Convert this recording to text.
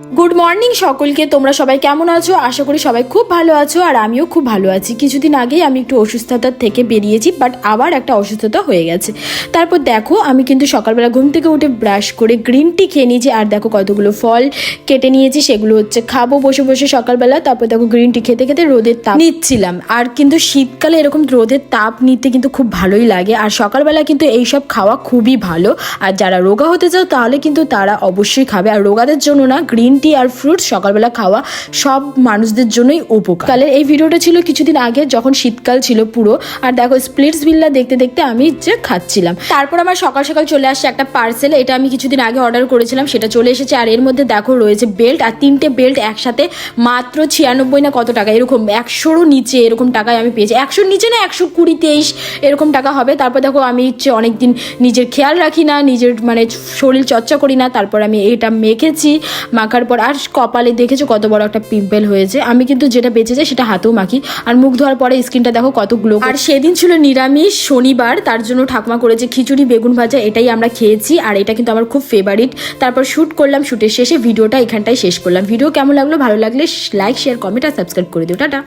Good morning সকলকে। তোমরা সবাই কেমন আছো? আশা করি সবাই খুব ভালো আছো, আর আমিও খুব ভালো আছি। কিছুদিন আগেই আমি একটু অসুস্থতার থেকে বেরিয়েছি, বাট আবার একটা অসুস্থতা হয়ে গেছে। তারপর দেখো আমি কিন্তু সকালবেলা ঘুম থেকে উঠে ব্রাশ করে গ্রিন টি খেয়ে নিয়েছি, আর দেখো কতগুলো ফল কেটে নিয়েছি, সেগুলো হচ্ছে খাবো বসে বসে সকালবেলা। তারপর দেখো গ্রিন টি খেতে খেতে রোদের তাপ নিচ্ছিলাম। আর কিন্তু শীতকালে এরকম রোদের তাপ নিতে কিন্তু খুব ভালোই লাগে, আর সকালবেলা কিন্তু এইসব খাওয়া খুবই ভালো। আর যারা রোগা হতে চাও তাহলে কিন্তু তারা অবশ্যই খাবে, আর রোগাদের জন্য না গ্রিন টি আর ফ্রুটস সকালবেলা খাওয়া সব মানুষদের জন্যই উপকার। কালের এই ভিডিওটা ছিল কিছুদিন আগে, যখন শীতকাল ছিল পুরো। আর দেখো স্প্লিটস ভিল্লা দেখতে দেখতে আমি যে খাচ্ছিলাম। তারপর আমার সকাল সকাল চলে আসছে একটা পার্সেল। এটা আমি কিছুদিন আগে অর্ডার করেছিলাম, সেটা চলে এসেছে। আর এর মধ্যে দেখো রয়েছে বেল্ট, আর 3টে বেল্ট একসাথে মাত্র 96 না কত টাকা, এরকম 100রও নিচে এরকম টাকায় আমি পেয়েছি। 100-র নিচে না, 120-23 এরকম টাকা হবে। তারপর দেখো আমি অনেকদিন নিজের খেয়াল রাখি না, নিজের মানে শরীর চর্চা করি না। তারপর আমি এটা মেখেছি, মাখার পর আর কপালে দেখেছো কত বড় একটা পিম্পল হয়েছে। আমি কিন্তু যেটা বেঁচে যায় সেটা হাতেও মাখি, আর মুখ ধোয়ার পরে স্কিনটা দেখো কত গ্লো। আর সেদিন ছিল নিরামিষ শনিবার, তার জন্য ঠাকুমা করেছে খিচুড়ি বেগুন ভাজা, এটাই আমরা খেয়েছি। আর এটা কিন্তু আমার খুব ফেভারিট। তারপর শ্যুট করলাম, শ্যুটের শেষে ভিডিওটা এখানটাই শেষ করলাম। ভিডিও কেমন লাগলো? ভালো লাগলে লাইক, শেয়ার, কমেন্ট আর সাবস্ক্রাইব করে দিও। টাটা।